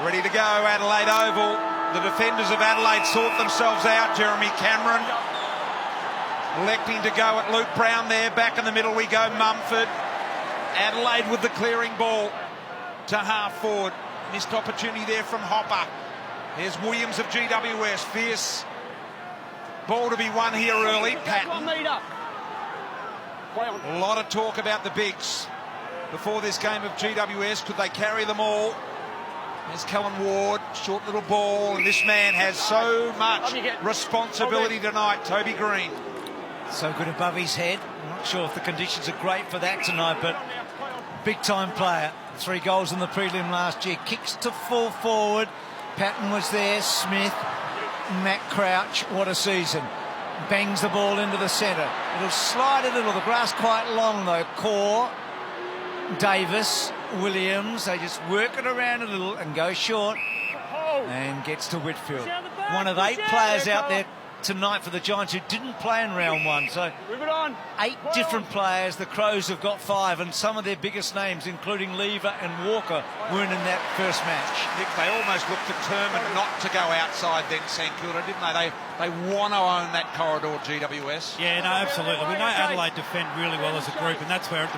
Ready to go, Adelaide Oval. The defenders of Adelaide sort themselves out. Jeremy Cameron electing to go at Luke Brown there. Back in the middle we go, Mumford. Adelaide with the clearing ball to half forward. Missed opportunity there from Hopper. Here's Williams of GWS. Fierce ball to be won here early. Patton. A lot of talk about the bigs before this game of GWS. Could they carry them all? There's Kellen Ward, short little ball, and this man has so much responsibility tonight, Toby Green. So good above his head. I'm not sure if the conditions are great for that tonight, but big-time player. 3 goals in the prelim last year. Kicks to full forward. Patton was there, Smith, Matt Crouch. What a season. Bangs the ball into the centre. It'll slide a little. The grass quite long, though. Core, Davis, Williams, they just work it around a little and go short and gets to Whitfield. One of 8 players out there tonight for the Giants who didn't play in round 1, so 8 different players. The Crows have got 5, and some of their biggest names, including Lever and Walker, weren't in that first match. Nick, they almost looked determined not to go outside then, St Kilda, didn't they? They want to own that corridor, GWS. Yeah, no, absolutely. We know Adelaide defend really well as a group, and that's where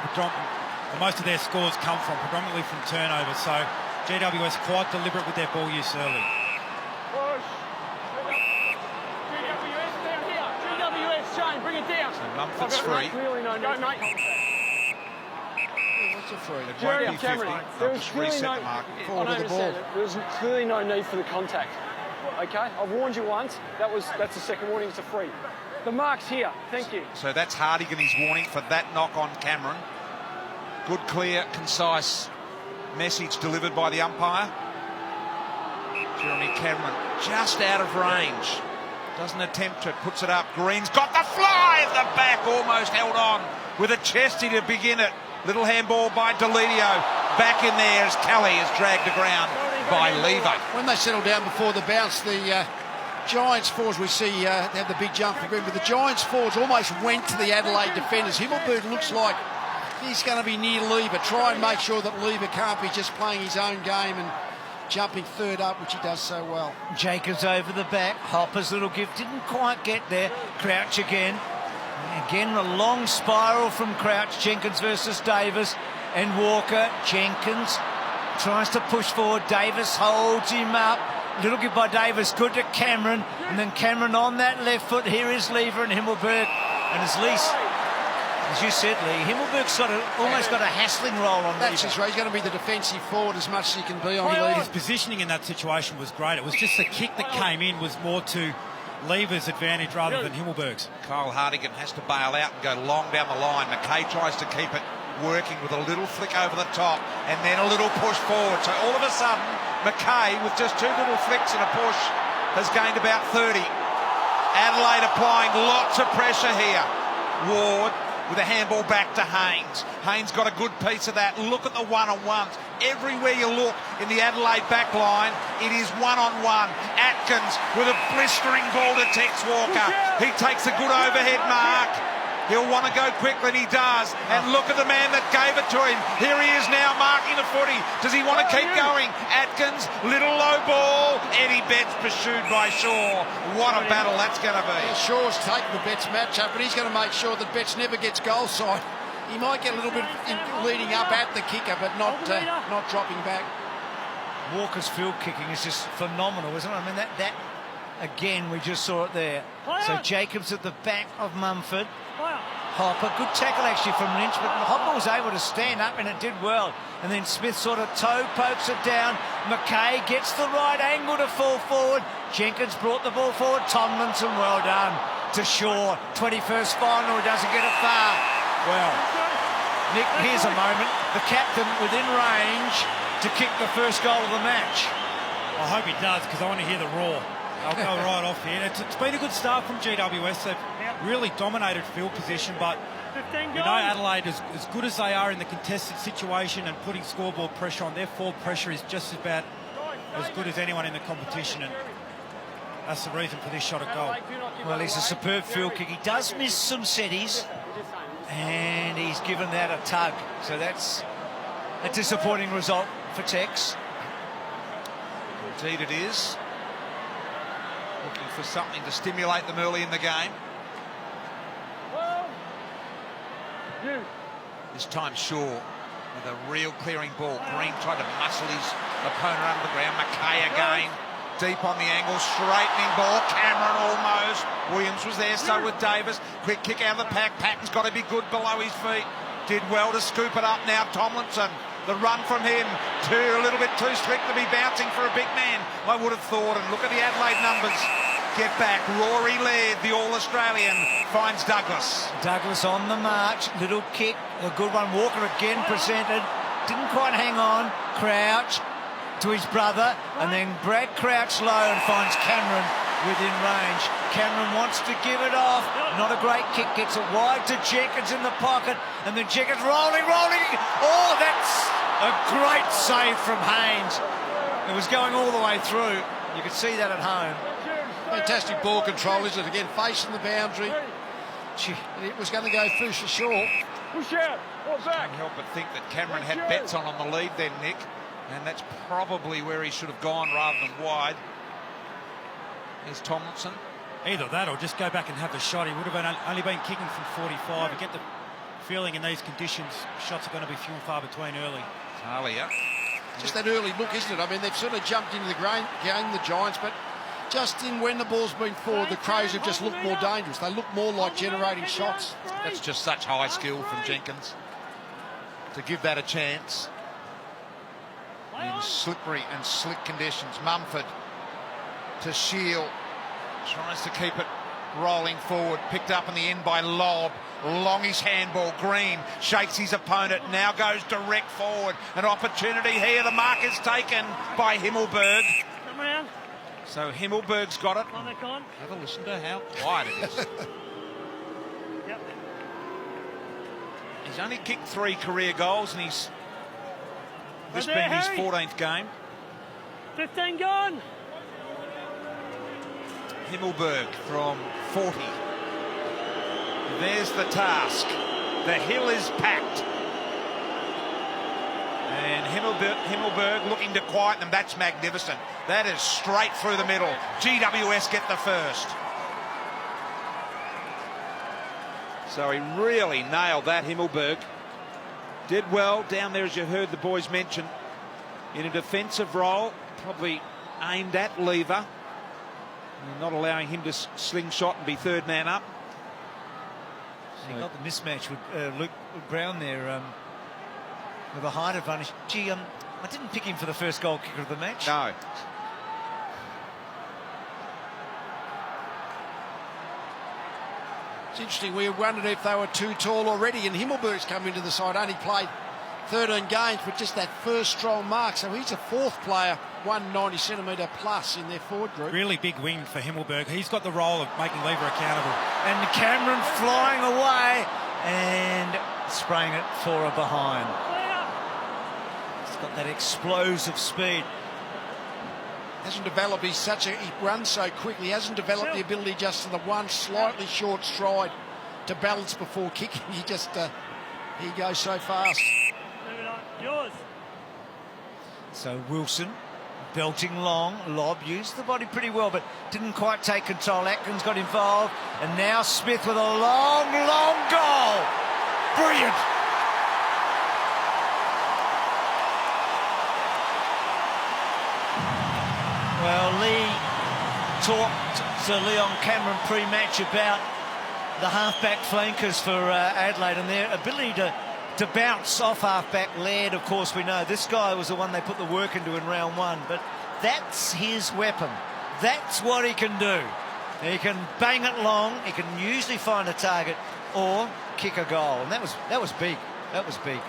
most of their scores come from, predominantly from turnovers. So GWS quite deliberate with their ball use early. Bring it down. So Mumford's free. What's a free? It won't be 50. There was clearly no. There was clearly no need for the contact. Okay, I've warned you once. That's the second warning. It's a free. The mark's here. Thank you. So that's Hardigan's warning for that knock on Cameron. Good, clear, concise message delivered by the umpire. Jeremy Cameron just out of range. Doesn't attempt it, puts it up. Green's got the fly at the back, almost held on with a chesty to begin it. Little handball by Delidio. Back in there as Kelly is dragged to ground by Lever. When they settle down before the bounce, the Giants forwards, we see have the big jump for Green, but the Giants forwards almost went to the Adelaide defenders. Himmelberg looks like he's going to be near Lever. Try and make sure that Lever can't be just playing his own game and jumping third up, which he does so well. Jacobs over the back. Hopper's little gift didn't quite get there. Crouch again. Again, a long spiral from Crouch. Jenkins versus Davis and Walker. Jenkins tries to push forward. Davis holds him up. Little give by Davis. Good to Cameron. And then Cameron on that left foot. Here is Lever and Himmelberg. And as you said, Lee, Himmelberg's almost got a hassling role on That's Lever. his right. He's going to be the defensive forward as much as he can be on Lever. His positioning in that situation was great. It was just the kick that came in was more to Lever's advantage rather than Himmelberg's. Kyle Hardigan has to bail out and go long down the line. McKay tries to keep it working with a little flick over the top and then a little push forward. So all of a sudden, McKay, with just 2 little flicks and a push, has gained about 30. Adelaide applying lots of pressure here. Ward with a handball back to Haynes. Haynes got a good piece of that. Look at the one-on-ones. Everywhere you look in the Adelaide back line, it is one-on-one. Atkins with a blistering ball to Tex Walker. He takes a good overhead mark. He'll want to go quickly, and he does. And look at the man that gave it to him. Here he is now marking the footy. Does he want to keep going? Atkins, little low ball. Eddie Betts pursued by Shaw. What a battle that's going to be. Yeah, Shaw's taken the Betts matchup, but he's going to make sure that Betts never gets goal side. He might get a little bit leading up at the kicker, but not dropping back. Walker's field kicking is just phenomenal, isn't it? I mean, that again, we just saw it there. So Jacobs at the back of Mumford. Hopper, good tackle actually from Lynch, but Hopper was able to stand up and it did well. And then Smith sort of toe pokes it down. McKay gets the right angle to fall forward. Jenkins brought the ball forward. Tomlinson, well done to Shaw. 21st final, he doesn't get it far. Well, Nick, here's a moment. The captain within range to kick the first goal of the match. I hope he does, because I want to hear the roar. I'll go right off here. It's been a good start from GWS. They've really dominated field position, but we know Adelaide, as good as they are in the contested situation and putting scoreboard pressure on, their forward pressure is just about as good as anyone in the competition, and that's the reason for this shot at goal. Well, he's a superb field kick. He does miss some setties, and he's given that a tug. So that's a disappointing result for Tex. Indeed it is. Looking for something to stimulate them early in the game. This time Shaw with a real clearing ball. Green tried to muscle his opponent under the ground. McKay again, deep on the angle, straightening ball. Cameron almost. Williams was there, so with Davis. Quick kick out of the pack. Patton's got to be good below his feet. Did well to scoop it up now. Tomlinson, the run from him, a little bit too slick to be bouncing for a big man, I would have thought. And look at the Adelaide numbers. Get back. Rory Laird, the All-Australian, finds Douglas. Douglas on the march. Little kick. A good one. Walker again presented. Didn't quite hang on. Crouch to his brother. And then Brad Crouch low and finds Cameron within range. Cameron wants to give it off. Not a great kick. Gets it wide to Jenkins in the pocket. And then Jenkins rolling. Oh, that's a great save from Haynes. It was going all the way through. You could see that at home. Fantastic ball control, isn't it? Again, facing the boundary. It was going to go for short. Push out, or back. Can't help but think that Cameron had bets on the lead then, Nick. And that's probably where he should have gone rather than wide. Here's Tomlinson. Either that or just go back and have the shot. He would have only been kicking from 45. You get the feeling in these conditions, shots are going to be few and far between early. Talia. Just that early look, isn't it? I mean, they've sort of jumped into the game, the Giants, but just in when the ball's been forward, the Crows have just looked more dangerous. They look more like generating shots. That's just such high skill from Jenkins to give that a chance in slippery and slick conditions. Mumford to Shield, tries to keep it rolling forward, picked up in the end by Lobb. Long his handball. Green shakes his opponent, now goes direct forward. An opportunity here. The mark is taken by Himmelberg. So Himmelberg's got it. Have a listen to how quiet it is. He's only kicked 3 career goals, and this being his 14th game. 15 gone. Himmelberg from 40. There's the task. The hill is packed. And Himmelberg looking to quieten them. That's magnificent. That is straight through the middle. GWS get the first. So he really nailed that, Himmelberg. Did well down there, as you heard the boys mention, in a defensive role, probably aimed at Lever, and not allowing him to slingshot and be third man up. He got the mismatch with Luke Brown there with a height advantage. Gee, I didn't pick him for the first goal kicker of the match. No. It's interesting, we wondered if they were too tall already, and Himmelberg's come into the side, only played 13 games, but just that first strong mark. So he's a 4th player, 190 centimetre plus in their forward group. Really big win for Himmelberg. He's got the role of making Lever accountable. And Cameron flying away and spraying it for a behind. He's got that explosive speed. Hasn't developed, he runs so quickly, hasn't developed the ability just in the one slightly short stride to balance before kicking. He just, he goes so fast. Yours. So Wilson belting long. Lobb used the body pretty well, but didn't quite take control. Atkins got involved, and now Smith with a long goal. Brilliant. Well, Lee talked to Leon Cameron pre-match about the half-back flankers for Adelaide and their ability to bounce off half-back. Laird, of course, we know. This guy was the one they put the work into in round 1, but that's his weapon. That's what he can do. He can bang it long, he can usually find a target or kick a goal. And that was big. That was big.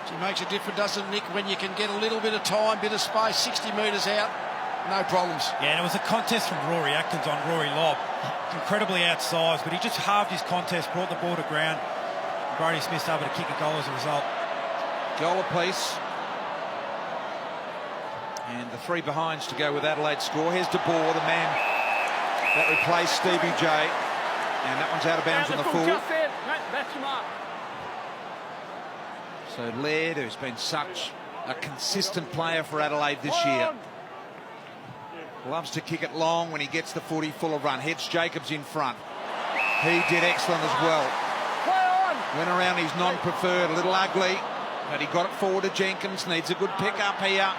It makes a difference, doesn't it, Nick, when you can get a little bit of time, bit of space, 60 metres out, no problems. Yeah, and it was a contest from Rory Atkins on Rory Lobb. Incredibly outsized, but he just halved his contest, brought the ball to ground. Brody Smith's able to kick a goal as a result. Goal apiece. And the 3 behinds to go with Adelaide's score. Here's De Boer, the man that replaced Stevie J. And that one's out of bounds on the full. That's your mark. So Laird, who's been such a consistent player for Adelaide this year, loves to kick it long when he gets the footy full of run. Heads Jacobs in front. He did excellent as well. Went around his non-preferred, a little ugly, but he got it forward to Jenkins. Needs a good pick up here.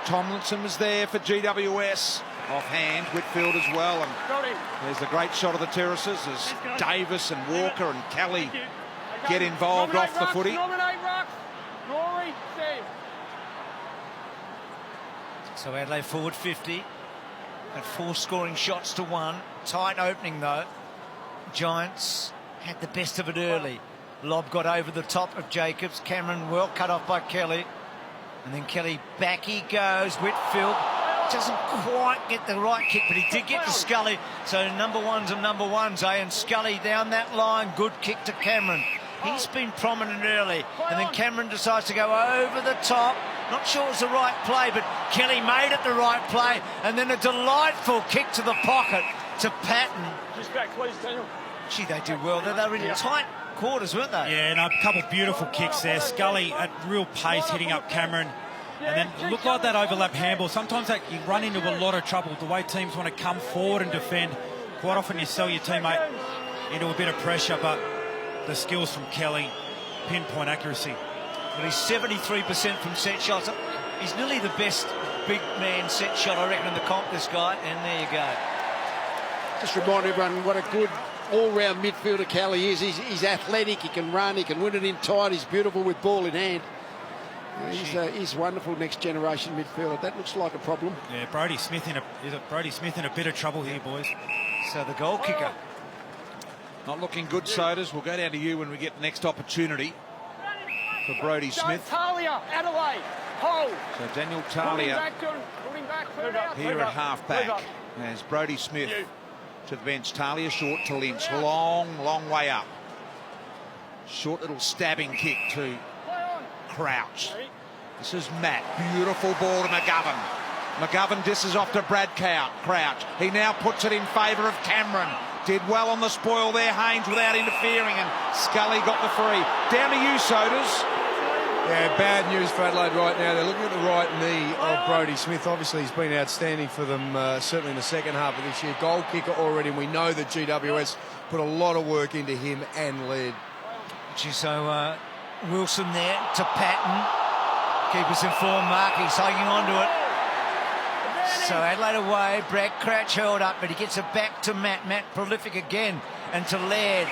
Tomlinson was there for GWS. Offhand, Whitfield as well. And there's a great shot of the terraces as Davis and Walker and Kelly get involved off the footy. So Adelaide forward 50 and 4 scoring shots to 1. Tight opening though. Giants had the best of it early. Lob got over the top of Jacobs. Cameron well cut off by Kelly. And then Kelly back he goes. Whitfield doesn't quite get the right kick, but he did get to Scully. So number ones and number ones, eh? And Scully down that line. Good kick to Cameron. He's been prominent early. And then Cameron decides to go over the top. Not sure it was the right play, but Kelly made it the right play. And then a delightful kick to the pocket to Patton. Just back, please, Daniel. Gee, they did well. They were in tight quarters, weren't they? Yeah, and a couple of beautiful kicks there. Scully at real pace hitting up Cameron. And then it looked like that overlap handball. Sometimes that you run into a lot of trouble. The way teams want to come forward and defend, quite often you sell your teammate into a bit of pressure, but the skills from Kelly, pinpoint accuracy. Well, he's 73% from set shots. He's nearly the best big man set shot, I reckon, in the comp, this guy. And there you go. Just remind everyone what a good all-round midfielder Kelly is. He's athletic, he can run, he can win it in tight, he's beautiful with ball in hand. He's wonderful next generation midfielder. That looks like a problem. Yeah, Brody Smith in a bit of trouble here, boys. So the goal kicker. Not looking good, Sodas. We'll go down to you when we get the next opportunity for Brody Smith. Talia, Adelaide, hold. So Daniel Talia here at half-back as Brody Smith to the bench. Talia short to Lynch. Long way up. Short little stabbing kick to Crouch. This is Matt. Beautiful ball to McGovern. McGovern disses off to Brad Crouch. He now puts it in favour of Cameron. Did well on the spoil there, Haynes, without interfering, and Scully got the free. Down to you, Sodas. Yeah, bad news for Adelaide right now. They're looking at the right knee of Brody Smith. Obviously, he's been outstanding for them, certainly in the second half of this year. Goal kicker already, and we know that GWS put a lot of work into him and Laird. So Wilson there to Patton. Keep us informed, Mark. He's hanging on to it. So Adelaide away. Brad Crouch held up, but he gets it back to Matt. Matt prolific again, and to Laird.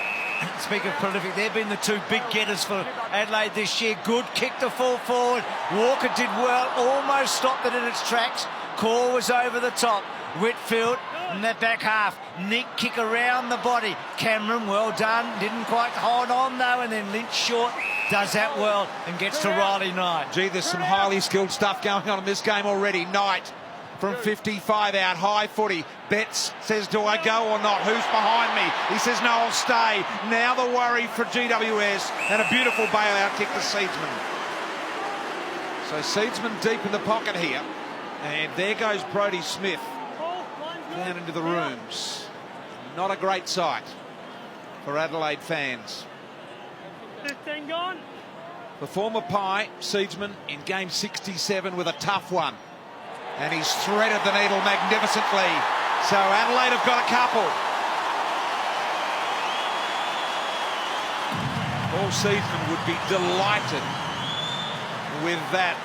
Speaking of prolific, they've been the two big getters for Adelaide this year. Good kick to fall forward. Walker did well, almost stopped it in its tracks. Core was over the top. Whitfield in that back half. Nick kick around the body. Cameron, well done. Didn't quite hold on though, and then Lynch short does that well and gets to Riley Knight. Gee, there's some highly skilled stuff going on in this game already. Knight from 55 out, high footy. Betts says, do I go or not? Who's behind me? He says, no, I'll stay. Now the worry for GWS, and a beautiful bailout kick to Seedsman. So Seedsman deep in the pocket here, and there goes Brody Smith down into the rooms. Not a great sight for Adelaide fans. 15 gone. The former Pie, Seedsman, in game 67 with a tough one. And he's threaded the needle magnificently. So Adelaide have got a couple. Paul Seedsman would be delighted with that.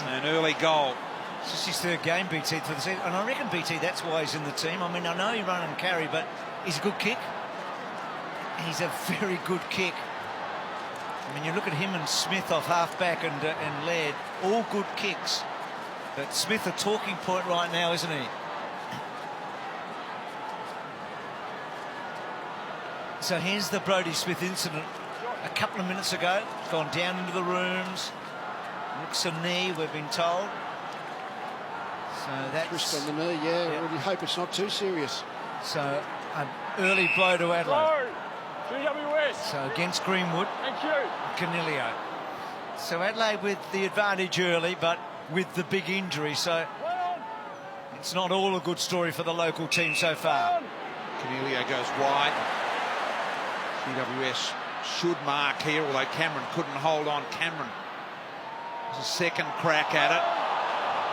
An early goal. This is his third game, BT, for the season. And I reckon, BT, that's why he's in the team. I mean, I know he run and carry, but he's a good kick. He's a very good kick. I mean, you look at him and Smith off half-back and Laird, all good kicks. But Smith a talking point right now, isn't he? So here's the Brody Smith incident. A couple of minutes ago, it's gone down into the rooms. Looks a knee, we've been told. So that's... Twist on the knee, yeah. Yep. Really hope it's not too serious. So an early blow to Adelaide. GWS. So against Greenwood. Thank you. Canelio. So Adelaide with the advantage early, but with the big injury, so it's not all a good story for the local team so far. Canelio goes wide. GWS should mark here, although Cameron couldn't hold on. Cameron was a second crack at it.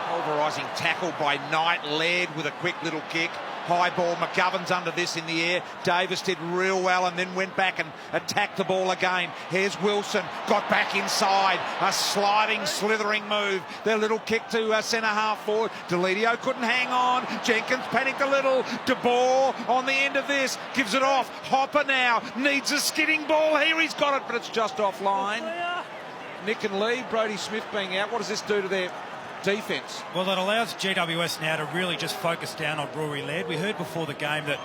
Pulverising tackle by Knight, led with a quick little kick. High ball, McGovern's under this in the air. Davis did real well and then went back and attacked the ball again. Here's Wilson, got back inside. A sliding, slithering move. Their little kick to centre half forward. Deledio couldn't hang on. Jenkins panicked a little. De Boer on the end of this, gives it off. Hopper now needs a skidding ball here. He's got it, but it's just offline. Nick and Lee, Brodie Smith being out. What does this do to their defence? Well, that allows GWS now to really just focus down on Rory Laird. We heard before the game that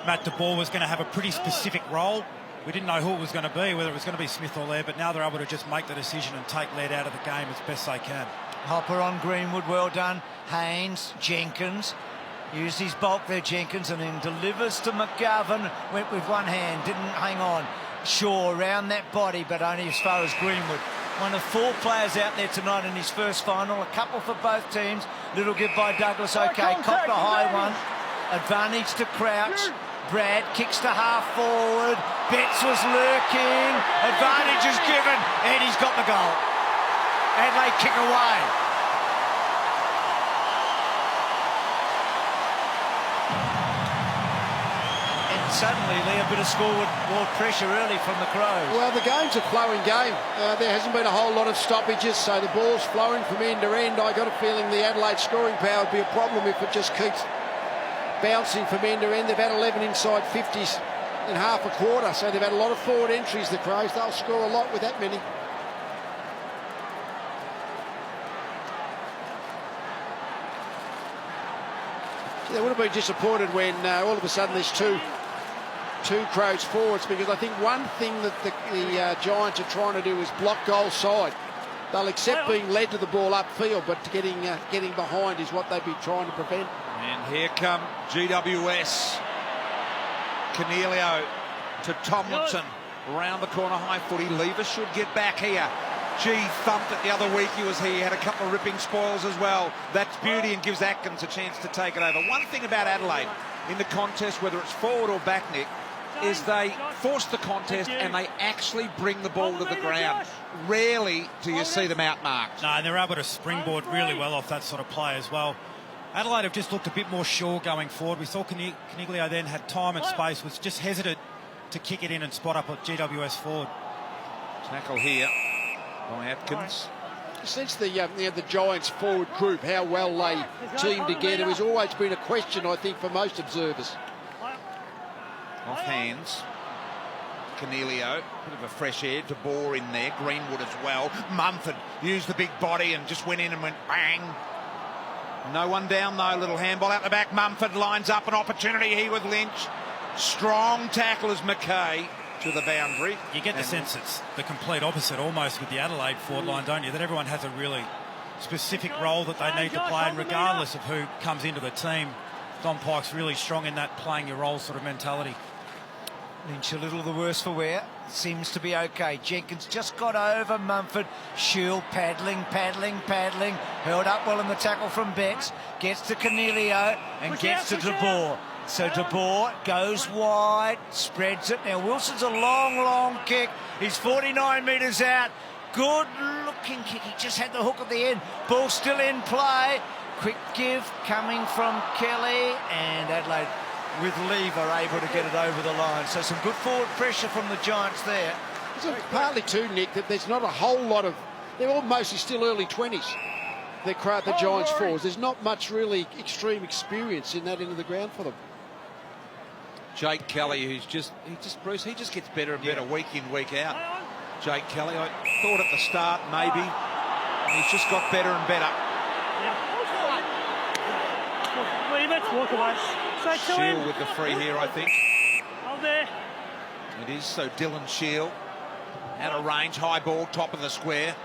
Matt De Boer was going to have a pretty specific role. We didn't know who it was going to be, whether it was going to be Smith or Laird, but now they're able to just make the decision and take Laird out of the game as best they can. Hopper on Greenwood, well done. Haynes, Jenkins, used his bulk there, Jenkins, and then delivers to McGovern. Went with one hand, didn't hang on. Shaw around that body, but only as far as Greenwood. One of 4 players out there tonight in his first final. A couple for both teams. Little give by Douglas. Okay, copped a high one. Advantage to Crouch. Brad kicks to half forward. Betts was lurking. Advantage is given. And he's got the goal. Adelaide kick away. Suddenly, Lee, a bit of scoreboard pressure early from the Crows. Well, the game's a flowing game. There hasn't been a whole lot of stoppages, so the ball's flowing from end to end. I got a feeling the Adelaide scoring power would be a problem if it just keeps bouncing from end to end. They've had 11 inside 50s in half a quarter, so they've had a lot of forward entries, the Crows. They'll score a lot with that many. They would have been disappointed when all of a sudden there's two Crows forwards, because I think one thing that the Giants are trying to do is block goal side. They'll accept being led to the ball upfield, but getting behind is what they'd be trying to prevent. And here come GWS. Cornelio to Tomlinson. Round the corner, high footy. Lever should get back here. Thumped it the other week. He was here. He had a couple of ripping spoils as well. That's beauty and gives Atkins a chance to take it over. One thing about Adelaide in the contest, whether it's forward or back, Nick, is they force the contest and they actually bring the ball to the ground. Rarely do you see them outmarked. No, and they're able to springboard really well off that sort of play as well. Adelaide have just looked a bit more sure going forward. We saw Coniglio then had time and space, was just hesitant to kick it in and spot up at GWS forward. Tackle here by Atkins. Since the Giants forward group, how well they team together has always been a question, I think, for most observers. Off hands. Cornelio, bit of a fresh air. De Boer in there. Greenwood as well. Mumford used the big body and just went in and went bang. No one down though. Little handball out the back. Mumford lines up an opportunity here with Lynch. Strong tackle as McKay to the boundary. You get the sense it's the complete opposite almost with the Adelaide forward line, don't you? That everyone has a really specific role that they need to play, and regardless of who comes into the team, Don Pyke's really strong in that playing your role sort of mentality. Lynch a little the worse for wear. Seems to be okay. Jenkins just got over Mumford. Shield paddling. Held up well in the tackle from Betts. Gets to Cornelio and gets to De Boer. So De Boer goes wide, spreads it. Now Wilson's a long kick. He's 49 metres out. Good looking kick. He just had the hook at the end. Ball still in play. Quick give coming from Kelly, and Adelaide with Lever able to get it over the line. So some good forward pressure from the Giants there. It's partly too, Nick, that there's not a whole lot of... They're all mostly still early 20s, the Giants forwards. There's not much really extreme experience in that end of the ground for them. Jake Kelly, Bruce, he just gets better and better week in, week out. Jake Kelly, I thought at the start maybe, and he's just got better and better. Walk away. Shield with the free here, I think. Hold there. It is, so Dylan Shield out of range, high ball, top of the square.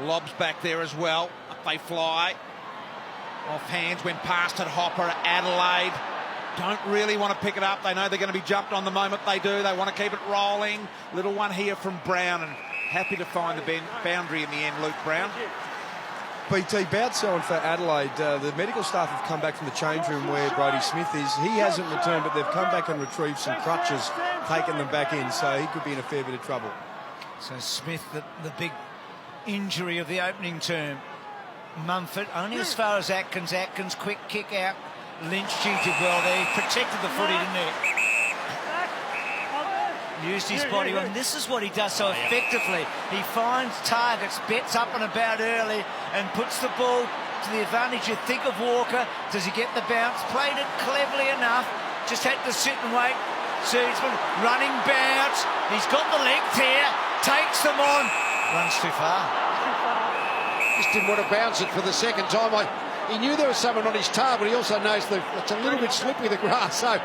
Lobs back there as well. Up they fly. Off hands, went past it. Hopper, Adelaide. Don't really want to pick it up. They know they're going to be jumped on the moment they do. They want to keep it rolling. Little one here from Brown, and happy to find the boundary in the end, Luke Brown. BT, bounce on for Adelaide. The medical staff have come back from the change room where Brodie Smith is. He hasn't returned, but they've come back and retrieved some crutches, taken them back in, so he could be in a fair bit of trouble. So Smith, the big injury of the opening term. Mumford only as far as Atkins. Atkins, quick kick out. Lynch did well there. He protected the footy, didn't he? Used his body well. And this is what he does so effectively. He finds targets, bets up and about early, and puts the ball to the advantage. You think of Walker. Does he get the bounce? Played it cleverly enough. Just had to sit and wait. Seedsman, running bounce. He's got the length here. Takes them on. Runs too far. Just didn't want to bounce it for the second time. He knew there was someone on his tail, but he also knows that it's a little bit slippery, the grass, so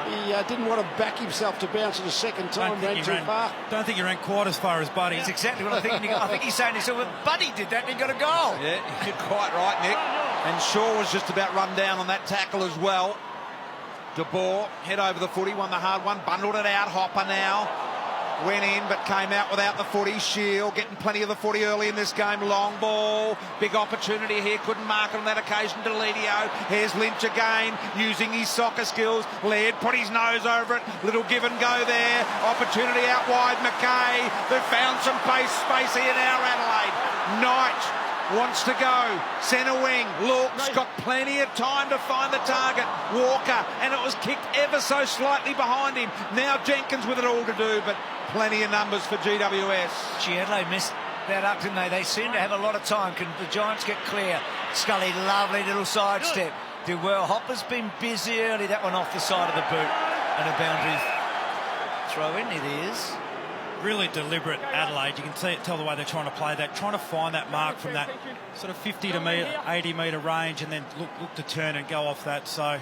he didn't want to back himself to bounce it a second time. Ran too far. Don't think he ran quite as far as Buddy. That's exactly what I think. I think he's saying to himself, well, Buddy did that and he got a goal. Yeah, you're quite right, Nick. And Shaw was just about run down on that tackle as well. De Boer, head over the footy, won the hard one, bundled it out. Hopper now went in but came out without the footy. Shield getting plenty of the footy early in this game. Long ball, big opportunity here, couldn't mark it on that occasion. Deledio, here's Lynch again, using his soccer skills. Laird put his nose over it, little give and go there. Opportunity out wide, McKay, they've found some space here now, Adelaide. Knight wants to go, centre wing, looks, got plenty of time to find the target. Walker, and it was kicked ever so slightly behind him. Now Jenkins with it all to do, but plenty of numbers for GWS. Adelaide missed that up, didn't they? They seem to have a lot of time. Can the Giants get clear? Scully, lovely little sidestep. Did well. Hopper's been busy early. That one off the side of the boot. And a boundary throw in it is. Really deliberate Adelaide. You can tell the way they're trying to play that, trying to find that mark from that sort of 50 to 80 metre range, and then look to turn and go off that. So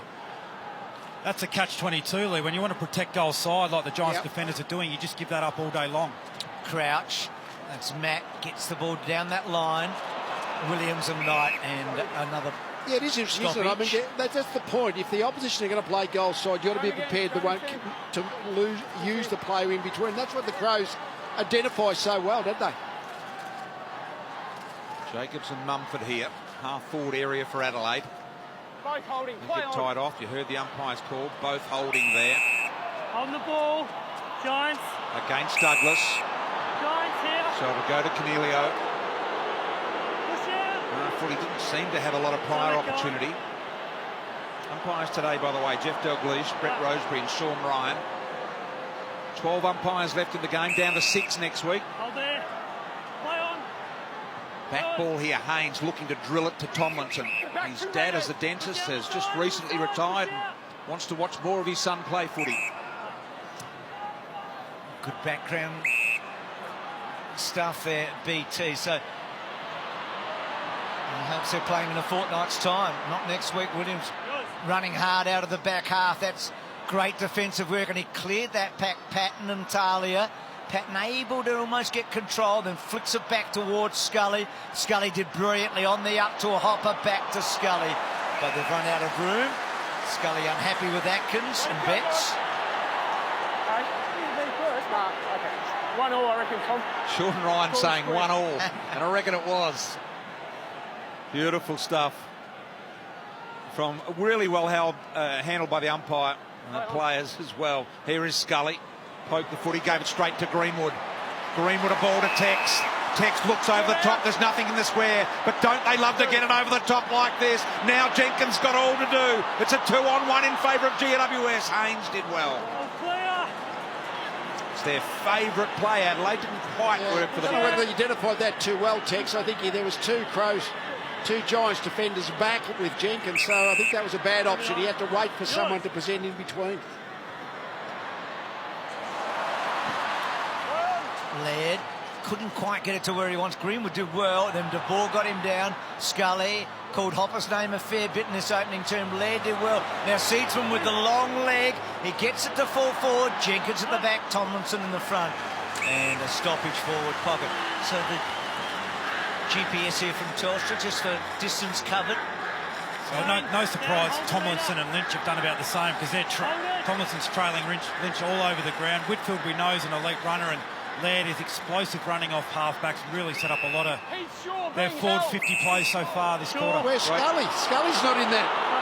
that's a catch-22, Lee. When you want to protect goal side like the Giants defenders are doing, you just give that up all day long. Crouch. That's Matt. Gets the ball down that line. Williams and Knight, and another. Yeah, it is interesting, isn't it? I mean, that's the point. If the opposition are going to play goal side, you've got to be prepared to use the player in between. That's what the Crows identify so well, don't they? Jacobs and Mumford here. Half-forward area for Adelaide. Both holding. They get tied off. You heard the umpire's call. Both holding there. On the ball. Giants. Against Douglas. Giants here. So it'll go to Canelio. Push out. Footy didn't seem to have a lot of prior opportunity. Umpires today, by the way, Jeff Dalglish, Brett Rosebery and Sean Ryan. 12 umpires left in the game, down to 6 next week. Hold there. Play on. Back ball here, Haynes looking to drill it to Tomlinson. His dad, as a dentist, has just recently retired and wants to watch more of his son play footy. Good background stuff there, BT. So it helps they're playing in a fortnight's time, not next week. Williams running hard out of the back half. That's great defensive work, and he cleared that pack. Patton and Talia. Patton able to almost get control, then flicks it back towards Scully. Scully did brilliantly on the up to a Hopper, back to Scully. But they've run out of room. Scully unhappy with Atkins and Betts. Okay. 1-1, I reckon, Tom. Sean Ryan saying 1-1, and I reckon it was. Beautiful stuff from really well held, handled by the umpire and the players as well. Here is Scully, poked the footy, gave it straight to Greenwood. Greenwood a ball to Tex. Tex looks over the top, there's nothing in the square, but don't they love to get it over the top like this? Now Jenkins got all to do. It's a 2-on-1 in favour of GWS. Haynes did well. It's their favourite play. Adelaide didn't quite work for them. I don't know whether you identified that too well, Tex. I think there was two Giants defenders back with Jenkins, so I think that was a bad option. He had to wait for someone to present in between. Laird couldn't quite get it to where he wants. Greenwood did well, then De Boer got him down. Scully called Hopper's name a fair bit in this opening term. Laird did well. Now Seedsman with the long leg. He gets it to full forward. Jenkins at the back, Tomlinson in the front. And a stoppage forward pocket. So the GPS here from Telstra, just for distance covered. So no surprise Tomlinson and Lynch have done about the same, because Tomlinson's trailing Lynch all over the ground. Whitfield, we know, is an elite runner, and led his explosive running off halfbacks really set up a lot of their forward 50 plays so far this quarter. Where's Scully? Scully's not in that.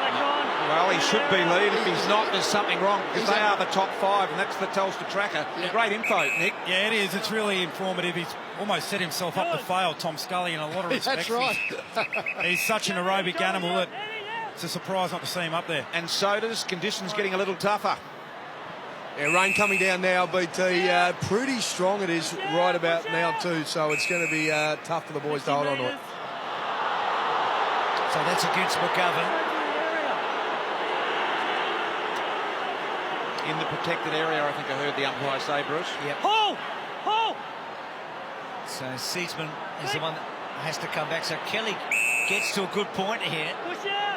Well, he should be lead. If he's not, there's something wrong, because they are the top 5, and that's the Telstra tracker. Yeah. Great info, Nick. Yeah, it is. It's really informative. He's almost set himself up to fail, Tom Scully, in a lot of respects. That's right. He's such an aerobic animal that it's a surprise not to see him up there. And so does conditions getting a little tougher. Yeah, rain coming down now, BT. Pretty strong it is right about now too, so it's going to be tough for the boys to hold on to it. So that's against McGovern. In the protected area, I think I heard the umpire say, Bruce. Yep. Hold! Hold! So Seatsman is the one that has to come back. So Kelly gets to a good point here.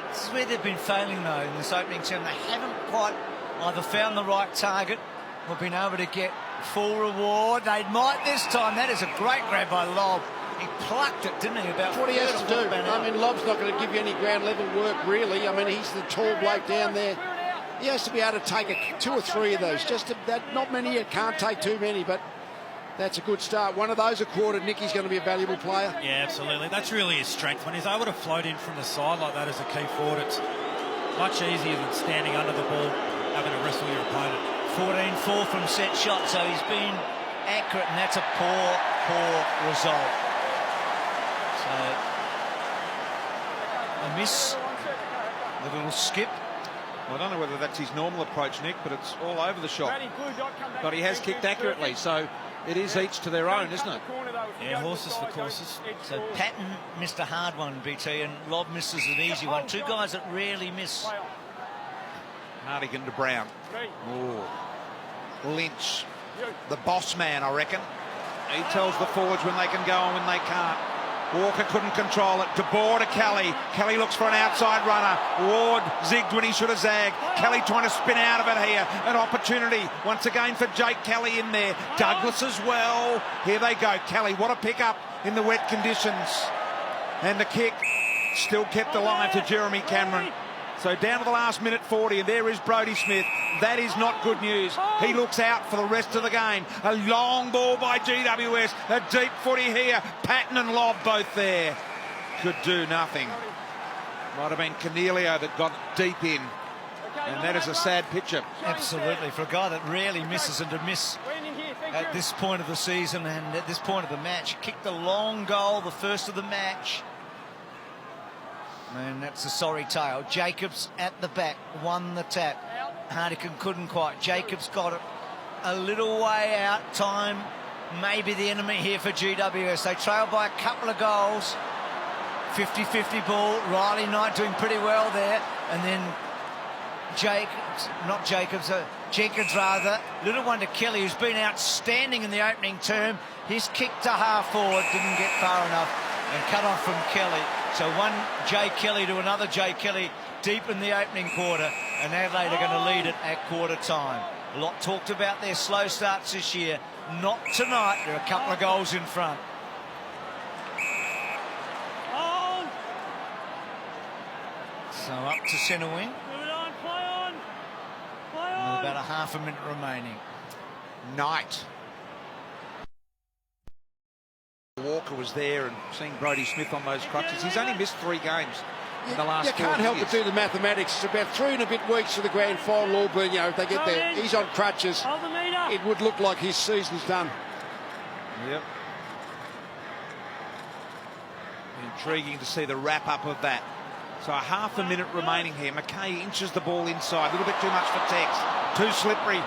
This is where they've been failing, though, in this opening term. They haven't quite either found the right target or been able to get full reward. They might this time. That is a great grab by Lobb. He plucked it, didn't he? About That's what he has to do. out. I mean, Lobb's not going to give you any ground level work, really. I mean, he's the tall bloke down there. He has to be able to take 2 or 3 of those. Not many, you can't take too many, but that's a good start. One of those a quarter, Nicky's going to be a valuable player. Yeah, absolutely. That's really his strength. When he's able to float in from the side like that as a key forward, it's much easier than standing under the ball, having to wrestle your opponent. 14-4 from set shot, so he's been accurate, and that's a poor result. So a miss, a little skip. I don't know whether that's his normal approach, Nick, but it's all over the shop. But he has kicked accurately, so it is each to their own, isn't it? Yeah, horses for courses. So Patton missed a hard one, BT, and Lobb misses an easy one. 2 guys that rarely miss. Hardigan to Brown. Ooh. Lynch, the boss man, I reckon. He tells the forwards when they can go and when they can't. Walker couldn't control it. De Boer to Kelly. Kelly looks for an outside runner. Ward zigged when he should have zagged. Kelly trying to spin out of it here. An opportunity once again for Jake Kelly in there. Douglas as well. Here they go. Kelly, what a pickup in the wet conditions. And the kick still kept alive to Jeremy Cameron. So down to the last minute 40, and there is Brodie Smith. That is not good news. He looks out for the rest of the game. A long ball by GWS. A deep footy here. Patton and Lobb both there. Could do nothing. Might have been Cornelio that got deep in. And that is a sad picture. Absolutely, for a guy that rarely misses, and to miss at this point of the season and at this point of the match. Kicked a long goal, the first of the match. And that's a sorry tale. Jacobs at the back, won the tap. Hardigan couldn't quite. Jacobs got it a little way out. Time maybe the enemy here for GWS. They trail by a couple of goals. 50-50 ball. Riley Knight doing pretty well there. And then Jenkins rather. Little one to Kelly, who's been outstanding in the opening term. His kick to half forward didn't get far enough and cut off from Kelly. So one Jay Kelly to another Jay Kelly deep in the opening quarter, and Adelaide are going to lead it at quarter time. A lot talked about their slow starts this year. Not tonight. There are a couple of goals in front. So up to centre wing. With about a half a minute remaining. Knight. Walker was there, and seeing Brodie Smith on those crutches. He's only missed 3 games in the last 4 years. You can't help but do the mathematics. It's about 3 and a bit weeks to the grand final, Auburn. You know, if they get there, he's on crutches. It would look like his season's done. Yep. Intriguing to see the wrap-up of that. So a half a minute remaining here. McKay inches the ball inside. A little bit too much for Tex. Too slippery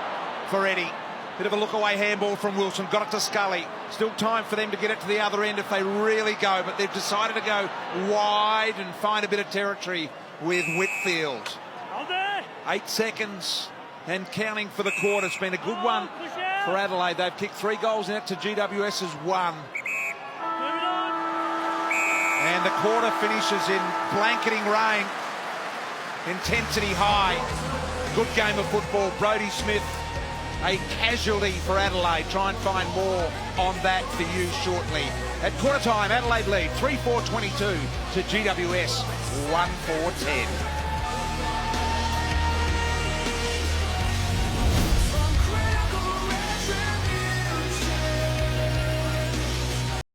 for Eddie. Bit of a look-away handball from Wilson. Got it to Scully. Still time for them to get it to the other end if they really go. But they've decided to go wide and find a bit of territory with Whitfield. 8 seconds and counting for the quarter. It's been a good one for Adelaide. They've kicked 3 goals in it to GWS's 1. And the quarter finishes in blanketing rain. Intensity high. Good game of football. Brodie Smith, a casualty for Adelaide. Try and find more on that for you shortly. At quarter time, Adelaide lead 3-4-22 to GWS 1-4-10.